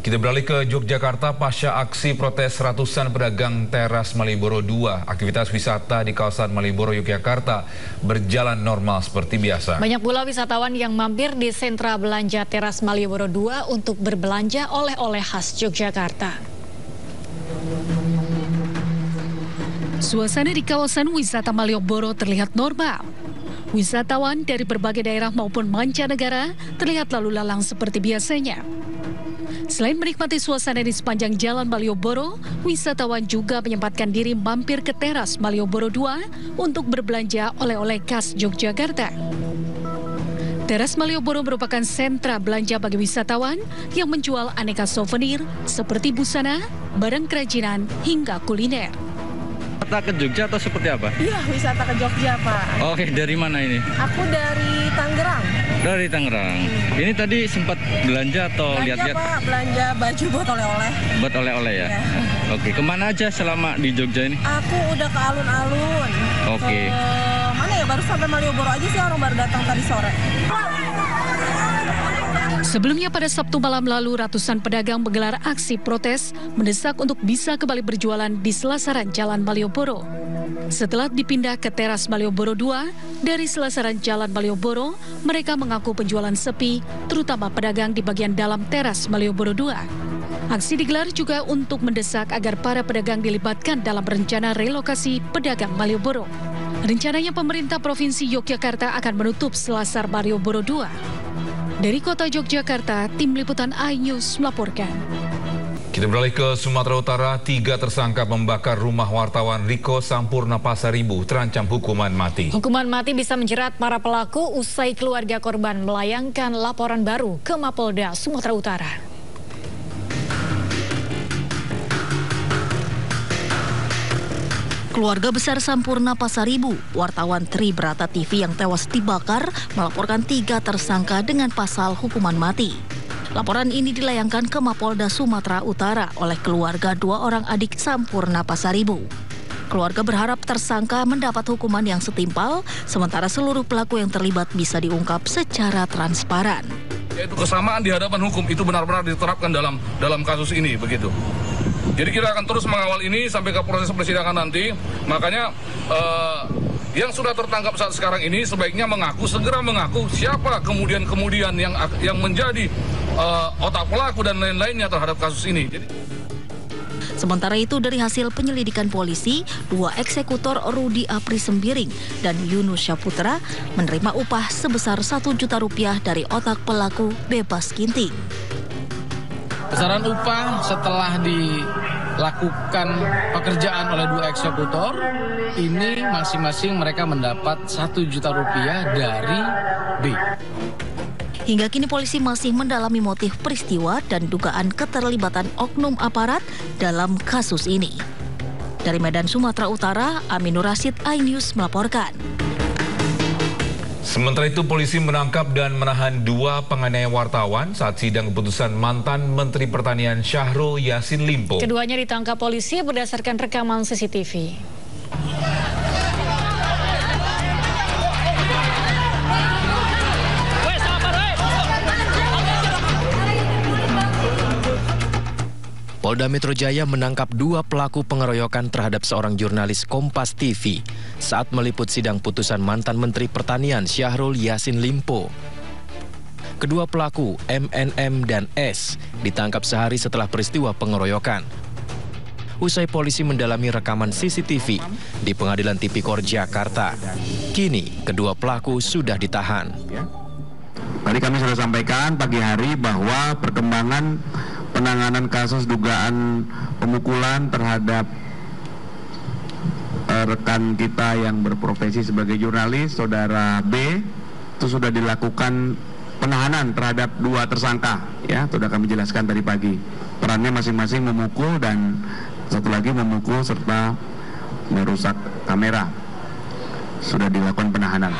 Kita beralih ke Yogyakarta pasca aksi protes ratusan pedagang teras Malioboro II. Aktivitas wisata di kawasan Malioboro, Yogyakarta berjalan normal seperti biasa. Banyak pula wisatawan yang mampir di sentra belanja teras Malioboro II untuk berbelanja oleh-oleh khas Yogyakarta. Suasana di kawasan wisata Malioboro terlihat normal. Wisatawan dari berbagai daerah maupun mancanegara terlihat lalu lalang seperti biasanya. Selain menikmati suasana di sepanjang jalan Malioboro, wisatawan juga menyempatkan diri mampir ke teras Malioboro II untuk berbelanja oleh-oleh khas Yogyakarta. Teras Malioboro merupakan sentra belanja bagi wisatawan yang menjual aneka souvenir seperti busana, barang kerajinan, hingga kuliner. Wisata ke Jogja atau seperti apa? Iya, wisata ke Jogja, Pak. Oke, dari mana ini? Aku dari Tangerang. Dari Tangerang. Ini tadi sempat belanja atau lihat-lihat? Pak, belanja baju buat oleh-oleh. Buat oleh-oleh ya? Ya. Oke, kemana aja selama di Jogja ini? Aku udah ke alun-alun. Oke. Mana ya, baru sampai Malioboro aja sih, orang baru datang tadi sore. Sebelumnya pada Sabtu malam lalu, ratusan pedagang menggelar aksi protes mendesak untuk bisa kembali berjualan di selasaran Jalan Malioboro. Setelah dipindah ke teras Malioboro II, dari selasaran Jalan Malioboro, mereka mengaku penjualan sepi, terutama pedagang di bagian dalam teras Malioboro II. Aksi digelar juga untuk mendesak agar para pedagang dilibatkan dalam rencana relokasi pedagang Malioboro. Rencananya pemerintah Provinsi Yogyakarta akan menutup selasar Malioboro II. Dari kota Yogyakarta, tim liputan iNews melaporkan. Kita beralih ke Sumatera Utara. 3 tersangka membakar rumah wartawan Riko Sampurna Pasaribu terancam hukuman mati. Hukuman mati bisa menjerat para pelaku usai keluarga korban melayangkan laporan baru ke Mapolda Sumatera Utara. Keluarga besar Sampurna Pasaribu, wartawan Tribrata TV yang tewas dibakar, melaporkan 3 tersangka dengan pasal hukuman mati. Laporan ini dilayangkan ke Mapolda Sumatera Utara oleh keluarga 2 orang adik Sampurna Pasaribu. Keluarga berharap tersangka mendapat hukuman yang setimpal, sementara seluruh pelaku yang terlibat bisa diungkap secara transparan. Yaitu kesamaan di hadapan hukum itu benar-benar diterapkan dalam kasus ini, begitu. Jadi kita akan terus mengawal ini sampai ke proses persidangan nanti. Makanya yang sudah tertangkap saat sekarang ini sebaiknya segera mengaku siapa kemudian yang menjadi otak pelaku dan lain-lainnya terhadap kasus ini. Sementara itu dari hasil penyelidikan polisi, 2 eksekutor Rudi Apri Sembiring dan Yunus Syaputra menerima upah sebesar Rp1 juta dari otak pelaku bebas ginting. Besaran upah setelah dilakukan pekerjaan oleh 2 eksekutor, ini masing-masing mereka mendapat Rp1 juta dari B. Hingga kini polisi masih mendalami motif peristiwa dan dugaan keterlibatan oknum aparat dalam kasus ini. Dari Medan, Sumatera Utara, Aminur Rasid, iNews melaporkan. Sementara itu, polisi menangkap dan menahan 2 penganiaya wartawan saat sidang keputusan mantan Menteri Pertanian Syahrul Yassin Limpo. Keduanya ditangkap polisi berdasarkan rekaman CCTV. Polda Metro Jaya menangkap 2 pelaku pengeroyokan terhadap seorang jurnalis Kompas TV saat meliput sidang putusan mantan Menteri Pertanian Syahrul Yassin Limpo. Kedua pelaku, MNM dan S, ditangkap sehari setelah peristiwa pengeroyokan. Usai polisi mendalami rekaman CCTV di Pengadilan Tipikor Jakarta, kini kedua pelaku sudah ditahan. Tadi kami sudah sampaikan pagi hari bahwa perkembangan penanganan kasus dugaan pemukulan terhadap rekan kita yang berprofesi sebagai jurnalis, saudara B, itu sudah dilakukan penahanan terhadap 2 tersangka, ya, sudah kami jelaskan tadi pagi. Perannya masing-masing memukul dan satu lagi memukul serta merusak kamera. Sudah dilakukan penahanan.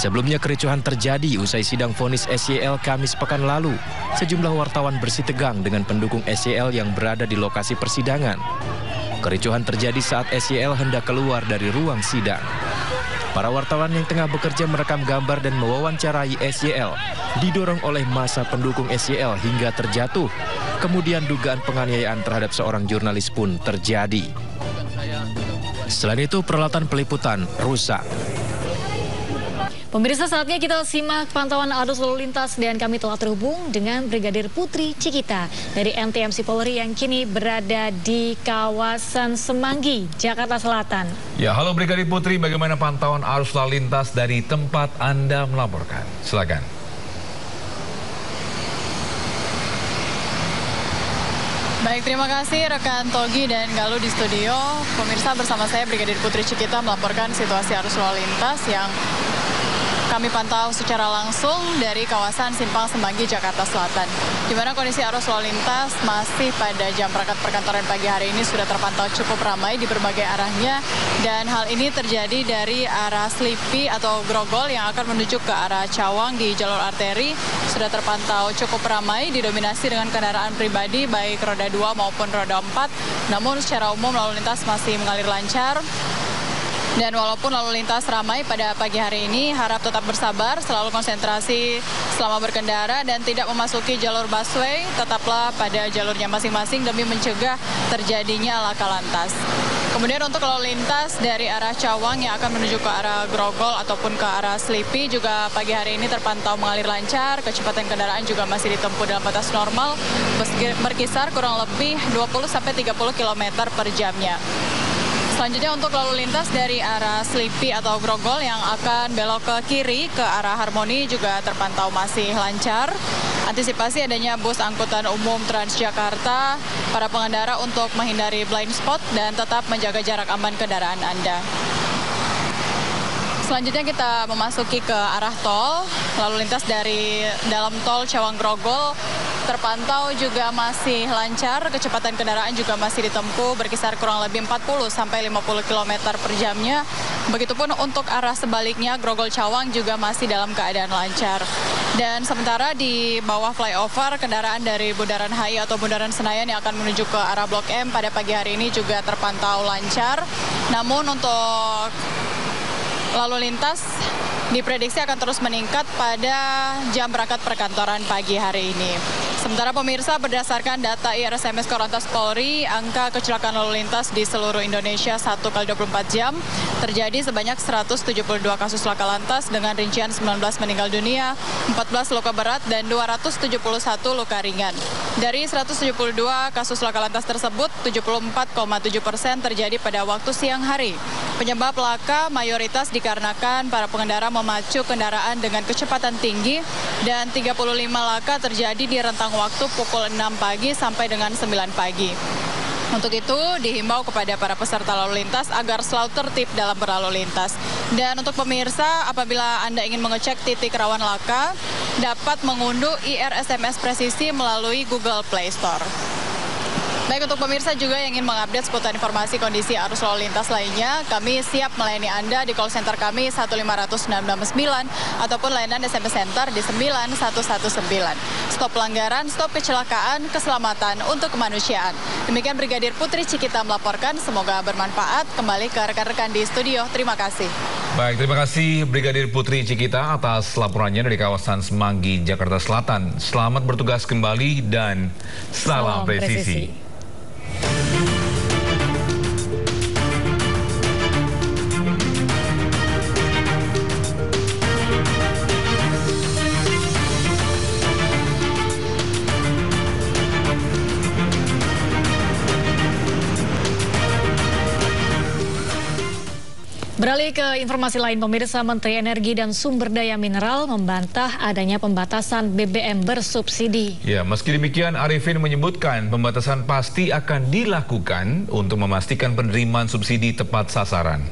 Sebelumnya kericuhan terjadi usai sidang vonis SYL Kamis pekan lalu. Sejumlah wartawan bersitegang dengan pendukung SYL yang berada di lokasi persidangan. Kericuhan terjadi saat SYL hendak keluar dari ruang sidang. Para wartawan yang tengah bekerja merekam gambar dan mewawancarai SYL didorong oleh massa pendukung SYL hingga terjatuh. Kemudian dugaan penganiayaan terhadap seorang jurnalis pun terjadi. Selain itu, peralatan peliputan rusak. Pemirsa, saatnya kita simak pantauan arus lalu lintas dan kami telah terhubung dengan Brigadir Putri Cikita dari NTMC Polri yang kini berada di kawasan Semanggi, Jakarta Selatan. Ya, halo Brigadir Putri, bagaimana pantauan arus lalu lintas dari tempat Anda melaporkan? Silakan. Baik, terima kasih rekan Togi dan Galuh di studio. Pemirsa, bersama saya Brigadir Putri Cikita melaporkan situasi arus lalu lintas yang kami pantau secara langsung dari kawasan Simpang Semanggi, Jakarta Selatan. Di mana kondisi arus lalu lintas masih pada jam berangkat perkantoran pagi hari ini sudah terpantau cukup ramai di berbagai arahnya. Dan hal ini terjadi dari arah Slipi atau Grogol yang akan menuju ke arah Cawang di jalur arteri. Sudah terpantau cukup ramai, didominasi dengan kendaraan pribadi baik roda 2 maupun roda 4. Namun secara umum lalu lintas masih mengalir lancar. Dan walaupun lalu lintas ramai pada pagi hari ini, harap tetap bersabar, selalu konsentrasi selama berkendara dan tidak memasuki jalur busway, tetaplah pada jalurnya masing-masing demi mencegah terjadinya laka lantas. Kemudian untuk lalu lintas dari arah Cawang yang akan menuju ke arah Grogol ataupun ke arah Slipi juga pagi hari ini terpantau mengalir lancar, kecepatan kendaraan juga masih ditempuh dalam batas normal, berkisar kurang lebih 20-30 km per jamnya. Selanjutnya untuk lalu lintas dari arah Slipi atau Grogol yang akan belok ke kiri ke arah Harmoni juga terpantau masih lancar. Antisipasi adanya bus angkutan umum Transjakarta, para pengendara untuk menghindari blind spot dan tetap menjaga jarak aman kendaraan Anda. Selanjutnya kita memasuki ke arah tol, lalu lintas dari dalam tol Cawang Grogol terpantau juga masih lancar, kecepatan kendaraan juga masih ditempuh berkisar kurang lebih 40-50 km per jamnya. Begitupun untuk arah sebaliknya Grogol Cawang juga masih dalam keadaan lancar. Dan sementara di bawah flyover kendaraan dari Bundaran HI atau Bundaran Senayan yang akan menuju ke arah Blok M pada pagi hari ini juga terpantau lancar. Namun untuk lalu lintas diprediksi akan terus meningkat pada jam berangkat perkantoran pagi hari ini. Sementara pemirsa, berdasarkan data IRSMS Korlantas Polri, angka kecelakaan lalu lintas di seluruh Indonesia 1x24 jam terjadi sebanyak 172 kasus laka lantas dengan rincian 19 meninggal dunia, 14 luka berat, dan 271 luka ringan. Dari 172 kasus laka lantas tersebut, 74,7% terjadi pada waktu siang hari. Penyebab laka mayoritas dikarenakan para pengendara memacu kendaraan dengan kecepatan tinggi dan 35 laka terjadi di rentang waktu pukul 6 pagi sampai dengan 9 pagi. Untuk itu, dihimbau kepada para peserta lalu lintas agar selalu tertib dalam berlalu lintas. Dan untuk pemirsa, apabila Anda ingin mengecek titik rawan laka, dapat mengunduh IRSMS Presisi melalui Google Play Store. Baik, untuk pemirsa juga yang ingin mengupdate seputar informasi kondisi arus lalu lintas lainnya, kami siap melayani Anda di call center kami 1500669 ataupun layanan SMS Center di 9119. Stop pelanggaran, stop kecelakaan, keselamatan untuk kemanusiaan. Demikian Brigadir Putri Cikita melaporkan, semoga bermanfaat. Kembali ke rekan-rekan di studio, terima kasih. Baik, terima kasih Brigadir Putri Cikita atas laporannya dari kawasan Semanggi, Jakarta Selatan. Selamat bertugas kembali dan salam presisi. Beralih ke informasi lain, pemirsa, Menteri Energi dan Sumber Daya Mineral membantah adanya pembatasan BBM bersubsidi. Ya, meski demikian Arifin menyebutkan pembatasan pasti akan dilakukan untuk memastikan penerimaan subsidi tepat sasaran.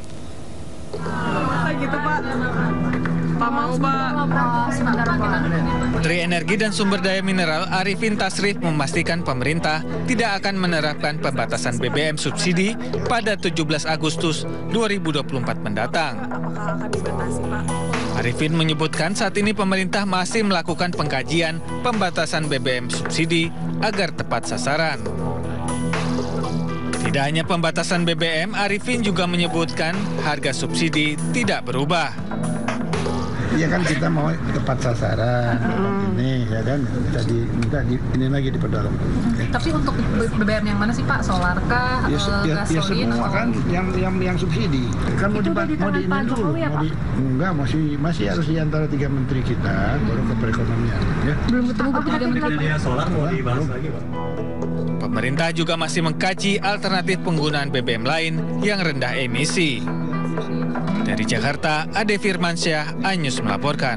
Gitu Pak. Pak mau Pak. Menteri Energi dan Sumber Daya Mineral Arifin Tasrif memastikan pemerintah tidak akan menerapkan pembatasan BBM subsidi pada 17 Agustus 2024 mendatang. Arifin menyebutkan saat ini pemerintah masih melakukan pengkajian pembatasan BBM subsidi agar tepat sasaran. Tidak hanya pembatasan BBM, Arifin juga menyebutkan harga subsidi tidak berubah. Iya kan kita mau tepat sasaran ini ya kan, minta ini lagi diperdalam. Tapi untuk BBM yang mana sih Pak? Solar kah? Ya semua kan yang subsidi. Kan mau di ini dulu. Enggak, masih harus di antara 3 menteri kita baru ke perekonomian ya. Belum ketemu bertiga menteri. Solar mau dibahas lagi, Pak. Pemerintah juga masih mengkaji alternatif penggunaan BBM lain yang rendah emisi. Dari Jakarta, Ade Firmansyah, iNews melaporkan.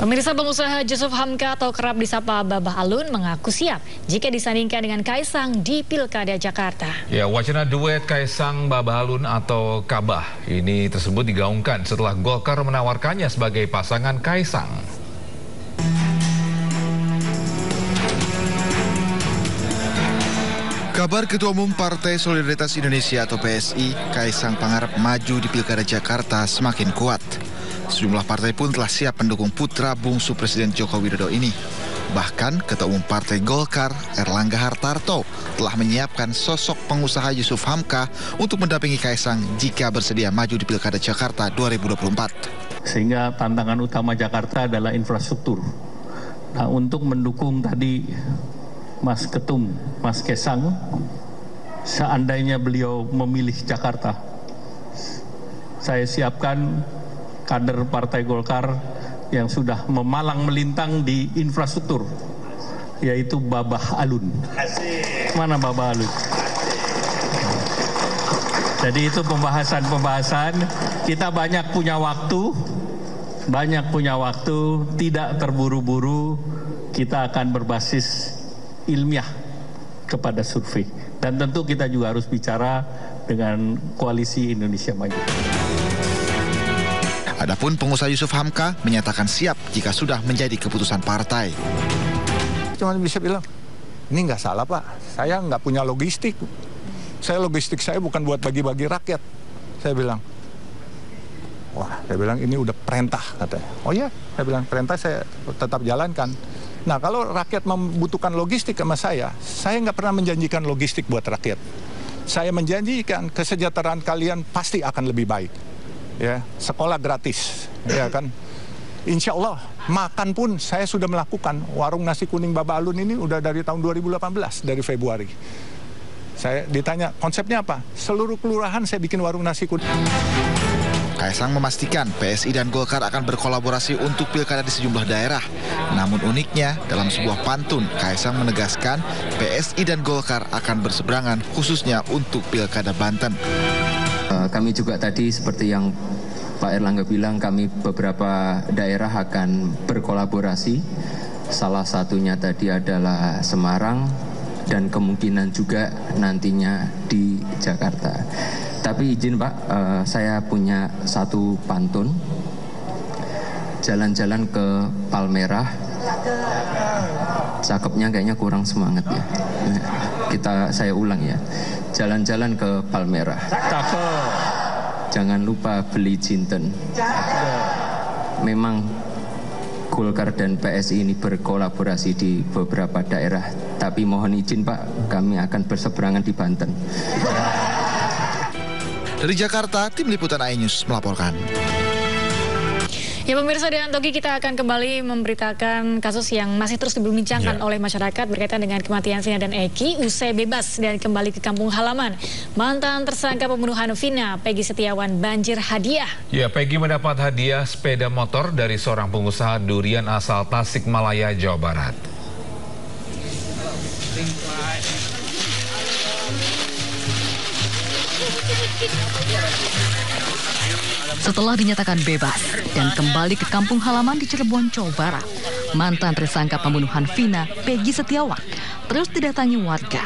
Pemirsa, pengusaha Yusuf Hamka atau kerap disapa Babah Alun mengaku siap jika disandingkan dengan Kaisang di Pilkada Jakarta. Ya, wacana duet Kaisang Babah Alun atau Kabah ini tersebut digaungkan setelah Golkar menawarkannya sebagai pasangan Kaisang. Kabar Ketua Umum Partai Solidaritas Indonesia atau PSI, Kaisang Pangarep maju di Pilkada Jakarta semakin kuat. Sejumlah partai pun telah siap mendukung putra bungsu Presiden Joko Widodo ini. Bahkan Ketua Umum Partai Golkar, Erlangga Hartarto, telah menyiapkan sosok pengusaha Yusuf Hamka untuk mendampingi Kaisang jika bersedia maju di Pilkada Jakarta 2024. Sehingga tantangan utama Jakarta adalah infrastruktur. Nah, untuk mendukung tadi Mas Ketum, Mas Kaisang, seandainya beliau memilih Jakarta, saya siapkan kader Partai Golkar yang sudah memalang melintang di infrastruktur, yaitu Babah Alun. Mana Babah Alun? Jadi itu pembahasan, kita banyak punya waktu, tidak terburu-buru, kita akan berbasis ilmiah kepada survei. Dan tentu kita juga harus bicara dengan Koalisi Indonesia Maju. Adapun pengusaha Yusuf Hamka menyatakan siap jika sudah menjadi keputusan partai. Cuma bisa bilang, ini nggak salah Pak, saya nggak punya logistik. Logistik saya bukan buat bagi-bagi rakyat. Saya bilang, wah, saya bilang ini udah perintah katanya. Oh iya, saya bilang perintah saya tetap jalankan. Nah, kalau rakyat membutuhkan logistik sama saya nggak pernah menjanjikan logistik buat rakyat. Saya menjanjikan kesejahteraan kalian pasti akan lebih baik. Ya, sekolah gratis, ya kan. Insya Allah, makan pun saya sudah melakukan. Warung nasi kuning Babah Alun ini udah dari tahun 2018, dari Februari. Saya ditanya, konsepnya apa? Seluruh kelurahan saya bikin warung nasi kuning. Kaisang memastikan PSI dan Golkar akan berkolaborasi untuk pilkada di sejumlah daerah. Namun uniknya, dalam sebuah pantun, Kaisang menegaskan PSI dan Golkar akan berseberangan khususnya untuk pilkada Banten. Kami juga tadi seperti yang Pak Erlangga bilang, kami beberapa daerah akan berkolaborasi. Salah satunya tadi adalah Semarang dan kemungkinan juga nantinya di Jakarta. Tapi izin Pak, saya punya satu pantun. Jalan-jalan ke Palmerah. Cakepnya kayaknya kurang semangat ya. Saya ulang ya. Jalan-jalan ke Palmerah. Jangan lupa beli jinten. Memang Golkar dan PSI ini berkolaborasi di beberapa daerah. Tapi mohon izin Pak, kami akan berseberangan di Banten. Dari Jakarta, Tim Liputan iNews melaporkan. Ya pemirsa, di Antogi kita akan kembali memberitakan kasus yang masih terus diperbincangkan oleh masyarakat berkaitan dengan kematian Vina dan Eki usai bebas dan kembali ke kampung halaman. Mantan tersangka pembunuhan Vina, Peggy Setiawan, banjir hadiah. Ya, Peggy mendapat hadiah sepeda motor dari seorang pengusaha durian asal Tasikmalaya, Jawa Barat. Setelah dinyatakan bebas dan kembali ke kampung halaman di Cirebon, Jawa Barat, mantan tersangka pembunuhan Vina, Peggy Setiawan, terus didatangi warga.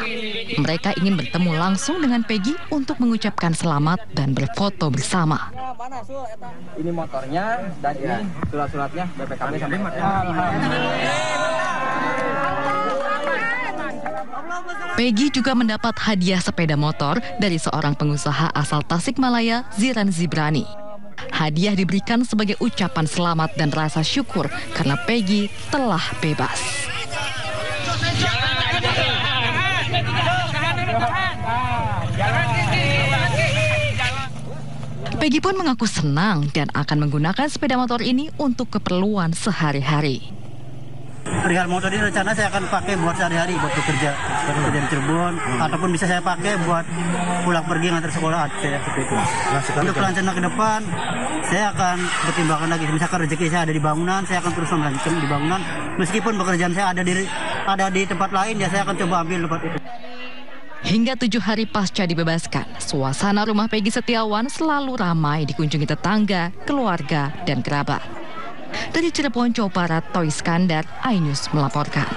Mereka ingin bertemu langsung dengan Peggy untuk mengucapkan selamat dan berfoto bersama. Ini motornya dan ini surat-suratnya BPKB sampai Peggy juga mendapat hadiah sepeda motor dari seorang pengusaha asal Tasikmalaya, Ziran Zibrani. Hadiah diberikan sebagai ucapan selamat dan rasa syukur karena Peggy telah bebas. Peggy pun mengaku senang dan akan menggunakan sepeda motor ini untuk keperluan sehari-hari. Perihal motor ini rencana saya akan pakai buat sehari-hari, buat bekerja di Cirebon, ataupun bisa saya pakai buat pulang pergi ngantar sekolah seperti itu. Untuk rencana ke depan, saya akan pertimbangkan lagi. Misalkan rezeki saya ada di bangunan, saya akan terus melanjutkan di bangunan. Meskipun pekerjaan saya ada di tempat lain, ya saya akan coba ambil tempat itu. Hingga 7 hari pasca dibebaskan, suasana rumah Peggy Setiawan selalu ramai dikunjungi tetangga, keluarga, dan kerabat. Dari Cirebon, Jawa Barat, Toy Skandar, iNews melaporkan.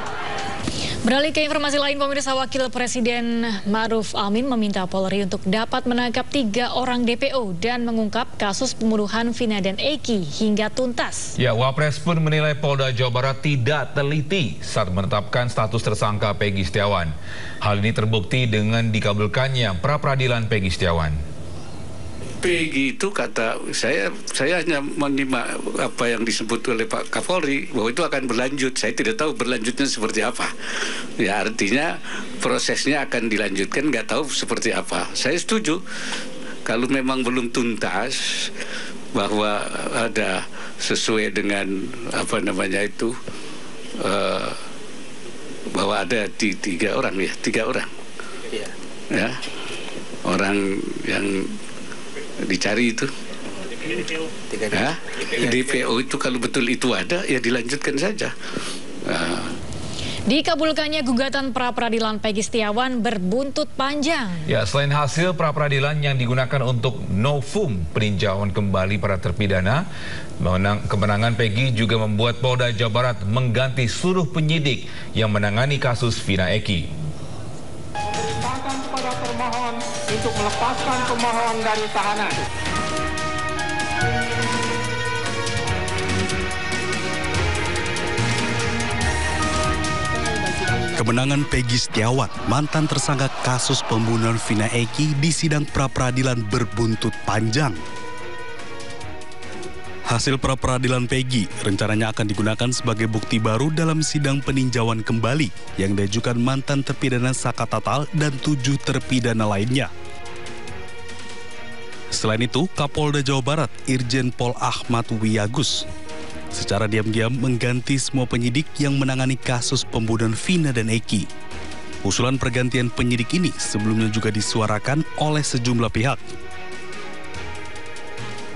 Beralih ke informasi lain, pemirsa, Wakil Presiden Ma'ruf Amin meminta Polri untuk dapat menangkap 3 orang DPO dan mengungkap kasus pembunuhan Vina dan Eki hingga tuntas. Ya, Wapres pun menilai Polda Jawa Barat tidak teliti saat menetapkan status tersangka Peggy Setiawan. Hal ini terbukti dengan dikabulkannya pra-peradilan Peggy Setiawan. Peggy itu kata saya hanya menyimak apa yang disebut oleh Pak Kapolri bahwa itu akan berlanjut. Saya tidak tahu berlanjutnya seperti apa. Ya, artinya prosesnya akan dilanjutkan, nggak tahu seperti apa. Saya setuju kalau memang belum tuntas bahwa ada sesuai dengan apa namanya itu bahwa ada 3 orang ya, 3 orang ya, orang yang dicari itu ya, DPO itu kalau betul itu ada ya dilanjutkan saja. Dikabulkannya gugatan pra-peradilan Peggy Setiawan berbuntut panjang. Ya, selain hasil pra-peradilan yang digunakan untuk novum peninjauan kembali para terpidana, kemenangan Peggy juga membuat Polda Jawa Barat mengganti seluruh penyidik yang menangani kasus Vina Eki. Memerintahkan kepada termohon untuk melepaskan pemohon dari tahanan. Kemenangan Peggy Setiawan, mantan tersangka kasus pembunuhan Vina Eki di sidang pra-peradilan berbuntut panjang. Hasil pra-peradilan Peggy rencananya akan digunakan sebagai bukti baru dalam sidang peninjauan kembali yang diajukan mantan terpidana Saka Tatal dan 7 terpidana lainnya. Selain itu, Kapolda Jawa Barat, Irjen Pol Ahmad Wiyagus, secara diam-diam mengganti semua penyidik yang menangani kasus pembunuhan Vina dan Eki. Usulan pergantian penyidik ini sebelumnya juga disuarakan oleh sejumlah pihak.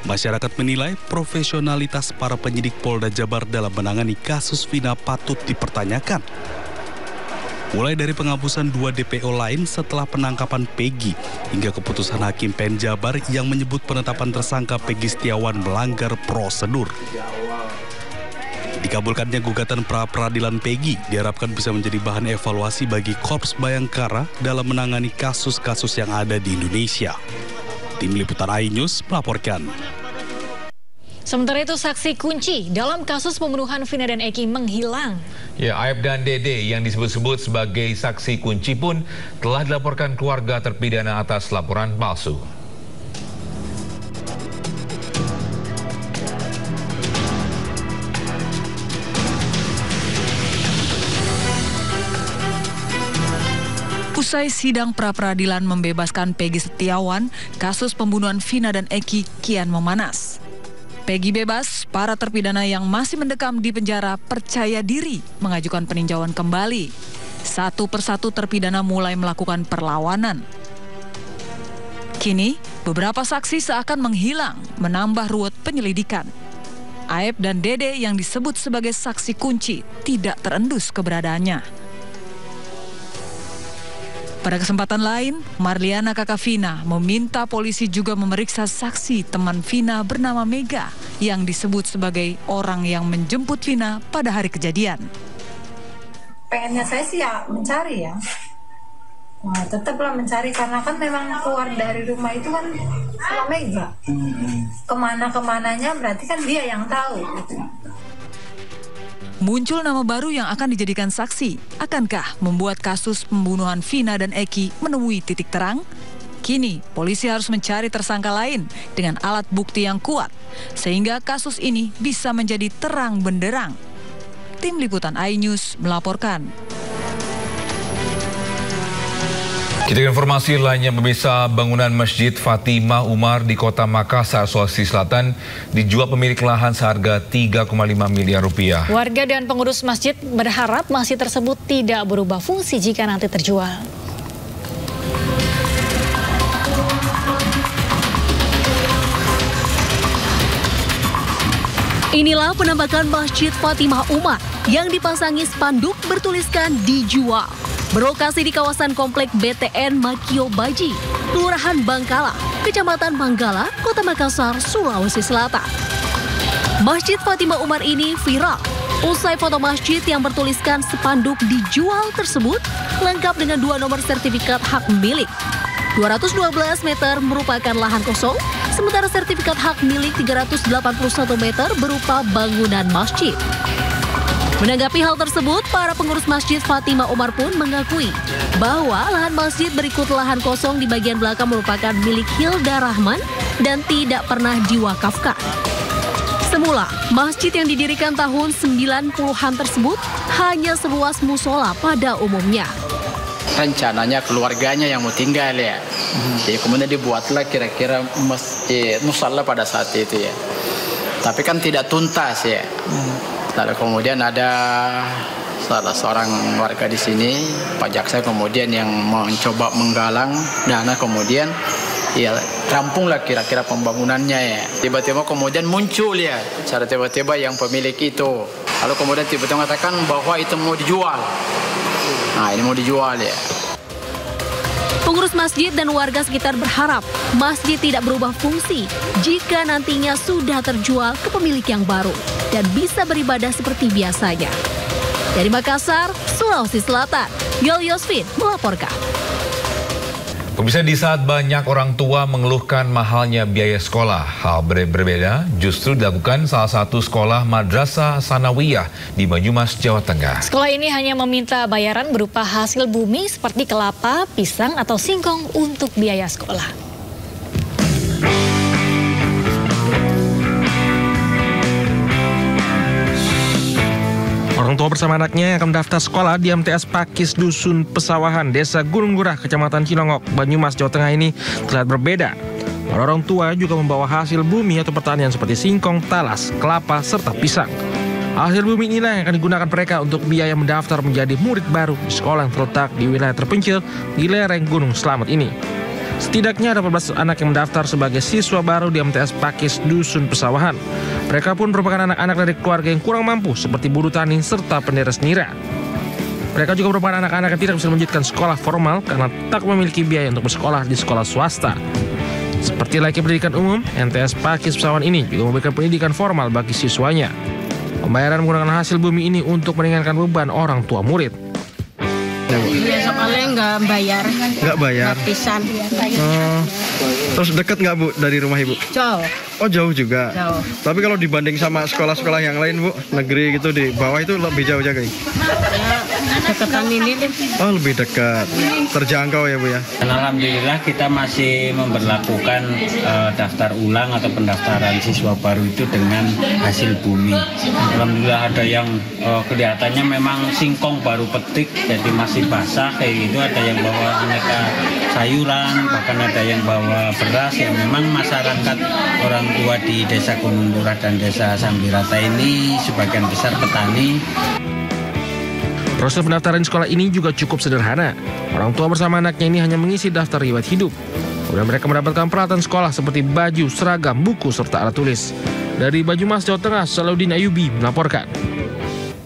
Masyarakat menilai profesionalitas para penyidik Polda Jabar dalam menangani kasus Vina patut dipertanyakan. Mulai dari penghapusan 2 DPO lain setelah penangkapan Peggy, hingga keputusan Hakim PN Jabar yang menyebut penetapan tersangka Peggy Setiawan melanggar prosedur. Dikabulkannya gugatan pra-peradilan Peggy diharapkan bisa menjadi bahan evaluasi bagi Korps Bayangkara dalam menangani kasus-kasus yang ada di Indonesia. Tim Liputan iNews melaporkan. Sementara itu, saksi kunci dalam kasus pembunuhan Vina dan Eki menghilang. Ya, Aep dan Dede yang disebut-sebut sebagai saksi kunci pun telah dilaporkan keluarga terpidana atas laporan palsu. Usai sidang pra-peradilan membebaskan Peggy Setiawan, kasus pembunuhan Vina dan Eki kian memanas. Peggy bebas, para terpidana yang masih mendekam di penjara percaya diri mengajukan peninjauan kembali. Satu persatu terpidana mulai melakukan perlawanan. Kini, beberapa saksi seakan menghilang, menambah ruwet penyelidikan. Aep dan Dede yang disebut sebagai saksi kunci tidak terendus keberadaannya. Pada kesempatan lain, Marliana kakak Vina meminta polisi juga memeriksa saksi teman Vina bernama Mega yang disebut sebagai orang yang menjemput Vina pada hari kejadian. Pengennya saya sih ya mencari ya. Nah, tetaplah mencari karena kan memang keluar dari rumah itu kan sama Mega. Kemana-kemananya berarti kan dia yang tahu. Muncul nama baru yang akan dijadikan saksi. Akankah membuat kasus pembunuhan Vina dan Eki menemui titik terang? Kini, polisi harus mencari tersangka lain dengan alat bukti yang kuat, sehingga kasus ini bisa menjadi terang benderang. Tim Liputan iNews melaporkan. Kita ke informasi lainnya, pemirsa. Bangunan Masjid Fatimah Umar di Kota Makassar, Sulawesi Selatan dijual pemilik lahan seharga 3,5 miliar rupiah. Warga dan pengurus masjid berharap masjid tersebut tidak berubah fungsi jika nanti terjual. Inilah penampakan Masjid Fatimah Umar yang dipasangi spanduk bertuliskan dijual. Berlokasi di kawasan komplek BTN Makio Baji, Kelurahan Bangkala, Kecamatan Manggala, Kota Makassar, Sulawesi Selatan. Masjid Fatimah Umar ini viral usai foto masjid yang bertuliskan spanduk dijual tersebut lengkap dengan 2 nomor sertifikat hak milik. 212 meter merupakan lahan kosong, sementara sertifikat hak milik 381 meter berupa bangunan masjid. Menanggapi hal tersebut, para pengurus Masjid Fatimah Umar pun mengakui bahwa lahan masjid berikut lahan kosong di bagian belakang merupakan milik Hilda Rahman dan tidak pernah diwakafkan. Semula, masjid yang didirikan tahun 90-an tersebut hanya seluas musola pada umumnya. Rencananya keluarganya yang mau tinggal ya. Jadi kemudian dibuatlah kira-kira masjid musalla pada saat itu ya. Tapi kan tidak tuntas ya. Lalu kemudian ada salah seorang warga di sini, Pak Jaksa, kemudian yang mencoba menggalang dana, kemudian ya rampunglah kira-kira pembangunannya ya. Tiba-tiba kemudian muncul ya, secara tiba-tiba yang pemilik itu. Lalu kemudian tiba-tiba mengatakan bahwa itu mau dijual. Nah, ini mau dijual ya. Pengurus masjid dan warga sekitar berharap masjid tidak berubah fungsi jika nantinya sudah terjual ke pemilik yang baru dan bisa beribadah seperti biasanya. Dari Makassar, Sulawesi Selatan, Yol Yosvin melaporkan. Pemirsa, di saat banyak orang tua mengeluhkan mahalnya biaya sekolah, hal berbeda justru dilakukan salah satu sekolah Madrasah Sanawiyah di Banyumas, Jawa Tengah. Sekolah ini hanya meminta bayaran berupa hasil bumi seperti kelapa, pisang, atau singkong untuk biaya sekolah. Orang tua bersama anaknya yang akan mendaftar sekolah di MTS Pakis Dusun Pesawahan, Desa Gunung Gurah, Kecamatan Cilongok, Banyumas, Jawa Tengah ini terlihat berbeda. Para orang tua juga membawa hasil bumi atau pertanian seperti singkong, talas, kelapa, serta pisang. Hasil bumi inilah yang akan digunakan mereka untuk biaya mendaftar menjadi murid baru di sekolah yang terletak di wilayah terpencil di lereng Gunung Slamet ini. Setidaknya ada 14 anak yang mendaftar sebagai siswa baru di MTS Pakis Dusun Pesawahan. Mereka pun merupakan anak-anak dari keluarga yang kurang mampu seperti buruh tani serta penderes nira. Mereka juga merupakan anak-anak yang tidak bisa melanjutkan sekolah formal karena tak memiliki biaya untuk bersekolah di sekolah swasta. Seperti layaknya pendidikan umum, MTS Pakis Pesawahan ini juga memberikan pendidikan formal bagi siswanya. Pembayaran menggunakan hasil bumi ini untuk meringankan beban orang tua murid. Soalnya nggak bayar. Nggak bayar? Gratisan. Terus dekat nggak Bu dari rumah Ibu? Jauh. Oh, jauh juga? Jauh. Tapi kalau dibanding sama sekolah-sekolah yang lain Bu, negeri gitu di bawah itu lebih jauh juga? Ya, dekatan ini deh. Oh, lebih dekat. Terjangkau ya Bu ya? Alhamdulillah kita masih memberlakukan daftar ulang atau pendaftaran siswa baru itu dengan hasil bumi. Alhamdulillah ada yang kelihatannya memang singkong baru petik jadi masih basah kayak gitu, ada yang bawa aneka sayuran, bahkan ada yang bawa beras. Ya memang masyarakat orang tua di Desa Gunung Gurah dan Desa Sambirata ini sebagian besar petani. Proses pendaftaran di sekolah ini juga cukup sederhana. Orang tua bersama anaknya ini hanya mengisi daftar riwayat hidup. Kemudian mereka mendapatkan peralatan sekolah seperti baju, seragam, buku, serta alat tulis. Dari Banyumas, Jawa Tengah, Salahuddin Ayubi melaporkan.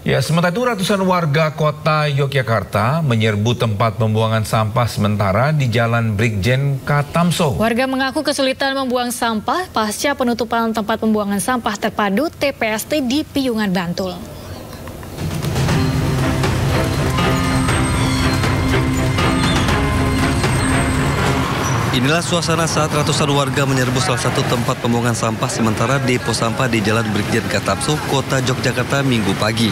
Ya, sementara itu ratusan warga kota Yogyakarta menyerbu tempat pembuangan sampah sementara di Jalan Brigjen Katamso. Warga mengaku kesulitan membuang sampah pasca penutupan tempat pembuangan sampah terpadu TPST di Piungan, Bantul. Inilah suasana saat ratusan warga menyerbu salah satu tempat pembuangan sampah sementara depo sampah di Jalan Brigjen Katamso, Kota Yogyakarta, Minggu pagi.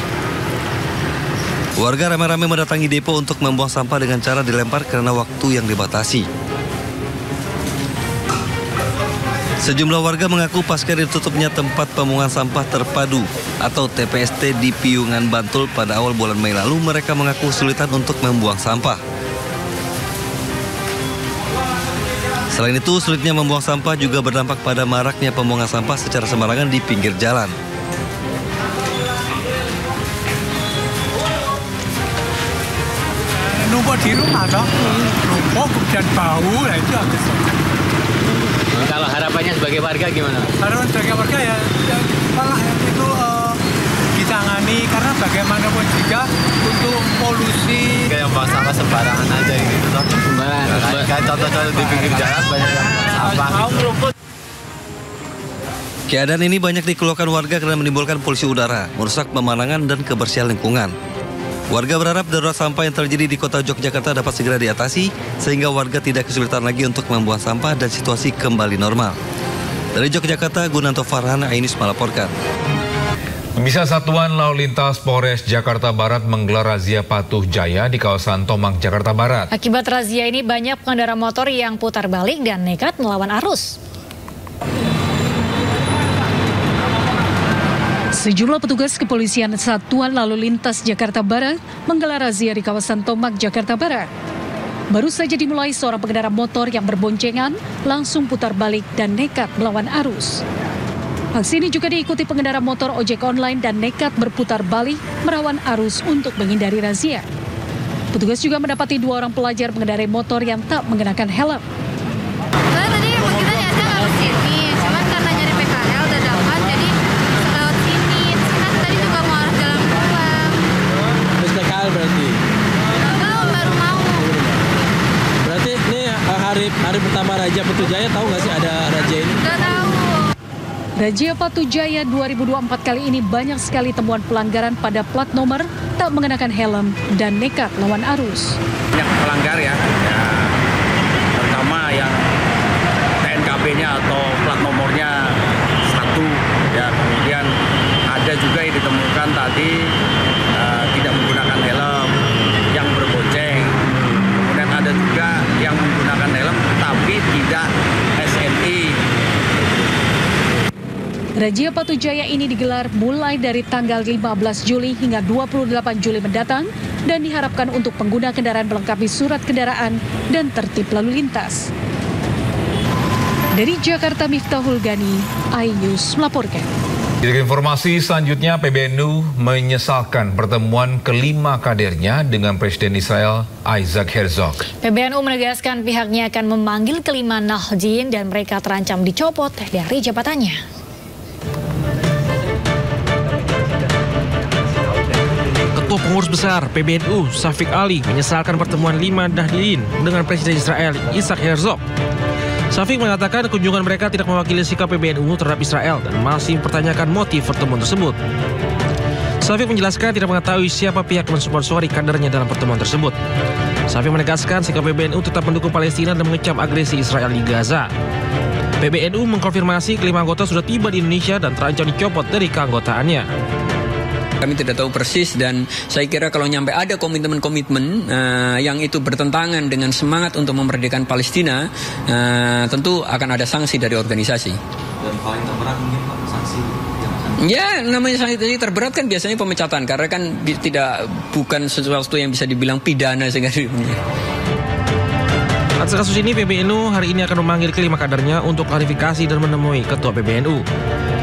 Warga ramai-ramai mendatangi depo untuk membuang sampah dengan cara dilempar karena waktu yang dibatasi. Sejumlah warga mengaku pasca ditutupnya tempat pembuangan sampah terpadu atau TPST di Piungan, Bantul pada awal bulan Mei lalu, mereka mengaku kesulitan untuk membuang sampah. Selain itu, sulitnya membuang sampah juga berdampak pada maraknya pembuangan sampah secara sembarangan di pinggir jalan. Numpuk di rumah dong, numpuk kemudian bau, lah itu agak susah. Kalau harapannya sebagai warga gimana? Harapan sebagai warga ya malah itu ditangani, karena bagaimanapun juga untuk polusi. Kayak buang sampah sembarangan aja gitu toh. Kayak contoh-contoh di pinggir jalan banyak sampah. Keadaan ini banyak dikeluhkan warga karena menimbulkan polusi udara, merusak pemandangan dan kebersihan lingkungan. Warga berharap darurat sampah yang terjadi di kota Yogyakarta dapat segera diatasi sehingga warga tidak kesulitan lagi untuk membuang sampah dan situasi kembali normal. Dari Yogyakarta, Gunanto Farhan, Ainus melaporkan. Pemirsa, Satuan Lalu Lintas Polres Jakarta Barat menggelar razia Patuh Jaya di kawasan Tomang, Jakarta Barat. Akibat razia ini banyak pengendara motor yang putar balik dan nekat melawan arus. Sejumlah petugas kepolisian Satuan Lalu Lintas Jakarta Barat menggelar razia di kawasan Tomang, Jakarta Barat. Baru saja dimulai, seorang pengendara motor yang berboncengan langsung putar balik dan nekat melawan arus. Aksi ini juga diikuti pengendara motor ojek online dan nekat berputar balik melawan arus untuk menghindari razia. Petugas juga mendapati 2 orang pelajar mengendarai motor yang tak mengenakan helm. Tadi kita niatnya harus sini, cuman karena nyari PKL dadakan jadi lewat sini. Kan tadi juga mau arah jalan pulang. Terus PKL berarti? Belum, baru mau. Berarti ini hari pertama Razia Patuh Jaya, tahu nggak sih ada razia ini? Nggak tahu. Razia Patuh Jaya 2024 kali ini banyak sekali temuan pelanggaran pada plat nomor, tak mengenakan helm, dan nekat lawan arus. Banyak pelanggar ya, pertama yang TNKB-nya atau plat nomornya 1, ya, kemudian ada juga yang ditemukan tadi tidak menggunakan helm, yang berbonceng, kemudian ada juga yang menggunakan helm tapi tidak SNI. Razia Patuh Jaya ini digelar mulai dari tanggal 15 Juli hingga 28 Juli mendatang dan diharapkan untuk pengguna kendaraan melengkapi surat kendaraan dan tertib lalu lintas. Dari Jakarta, Miftahul Gani, iNews melaporkan. Dari informasi selanjutnya, PBNU menyesalkan pertemuan kelima kadernya dengan Presiden Israel Isaac Herzog. PBNU menegaskan pihaknya akan memanggil kelima Nahdien dan mereka terancam dicopot dari jabatannya. Ketua Pengurus Besar PBNU, Syafiq Ali, menyesalkan pertemuan 5 Nahdien dengan Presiden Israel Isaac Herzog. Syafiq mengatakan kunjungan mereka tidak mewakili sikap PBNU terhadap Israel dan masih mempertanyakan motif pertemuan tersebut. Syafiq menjelaskan tidak mengetahui siapa pihak yang mensponsori kadernya dalam pertemuan tersebut. Syafiq menegaskan sikap PBNU tetap mendukung Palestina dan mengecam agresi Israel di Gaza. PBNU mengkonfirmasi kelima anggota sudah tiba di Indonesia dan terancam dicopot dari keanggotaannya. Kami tidak tahu persis dan saya kira kalau nyampe ada komitmen-komitmen yang itu bertentangan dengan semangat untuk memerdekakan Palestina, tentu akan ada sanksi dari organisasi. Dan paling terberat mungkin Pak, sanksi yang akan... Ya, namanya sanksi terberat kan biasanya pemecatan, karena kan bukan sesuatu yang bisa dibilang pidana sehingga. Atas kasus ini, PBNU hari ini akan memanggil kelima kadernya untuk klarifikasi dan menemui Ketua PBNU.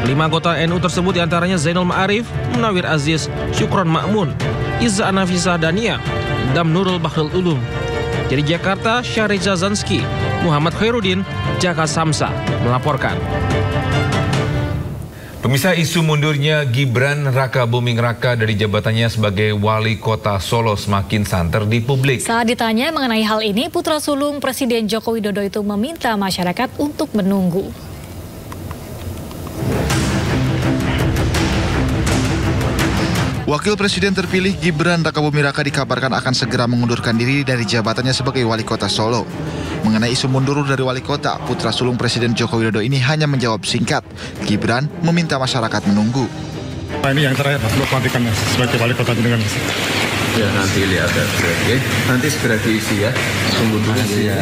5 anggota NU tersebut diantaranya Zainal Ma'arif, Munawir Aziz, Syukron Ma'mun, Iza Anafisa Dania, Dam Nurul Bahrul Ulum. Dari Jakarta, Syahri Zazanski, Muhammad Khairuddin, Jaka Samsa melaporkan. Pemirsa, isu mundurnya Gibran Raka Buming Raka dari jabatannya sebagai Wali Kota Solo semakin santer di publik. Saat ditanya mengenai hal ini, putra sulung Presiden Joko Widodo itu meminta masyarakat untuk menunggu. Wakil Presiden terpilih Gibran Raka Buming Raka dikabarkan akan segera mengundurkan diri dari jabatannya sebagai Wali Kota Solo. Mengenai isu mundur dari Wali Kota, putra sulung Presiden Joko Widodo ini hanya menjawab singkat. Gibran meminta masyarakat menunggu. Ini yang terakhir, Mas, buat pelantikan sebagai Wali Kota dengan Ya nanti lihat ya, oke. Nanti segera diisi ya. Tunggu dulu ya.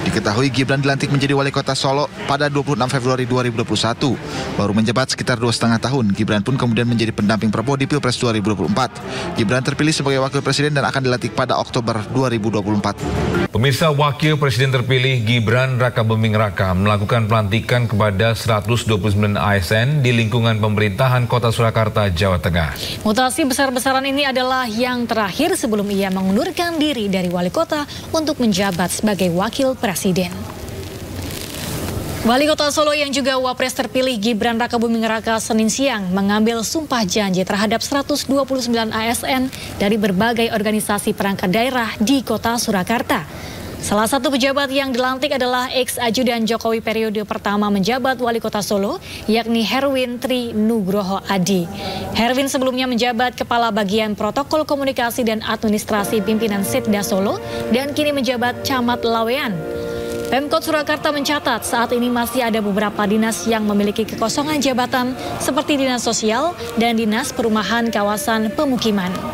Diketahui Gibran dilantik menjadi wali kota Solo pada 26 Februari 2021. Baru menjabat sekitar 2,5 tahun, Gibran pun kemudian menjadi pendamping Prabowo di Pilpres 2024. Gibran terpilih sebagai wakil presiden dan akan dilantik pada Oktober 2024. Pemirsa, wakil presiden terpilih Gibran Rakabuming Raka melakukan pelantikan kepada 129 ASN di lingkungan pemerintahan Kota Surakarta, Jawa Tengah. Mutasi besar-besaran ini adalah yang terakhir sebelum ia mengundurkan diri dari wali kota untuk menjabat sebagai wakil presiden. Wali Kota Solo yang juga Wapres terpilih Gibran Rakabuming Raka Senin siang mengambil sumpah janji terhadap 129 ASN dari berbagai organisasi perangkat daerah di Kota Surakarta. Salah satu pejabat yang dilantik adalah ex-ajudan Jokowi periode pertama menjabat Wali Kota Solo, yakni Herwin Tri Nugroho Adi. Herwin sebelumnya menjabat Kepala Bagian Protokol Komunikasi dan Administrasi Pimpinan Setda Solo dan kini menjabat Camat Lawean. Pemkot Surakarta mencatat saat ini masih ada beberapa dinas yang memiliki kekosongan jabatan seperti Dinas Sosial dan Dinas Perumahan Kawasan Pemukiman.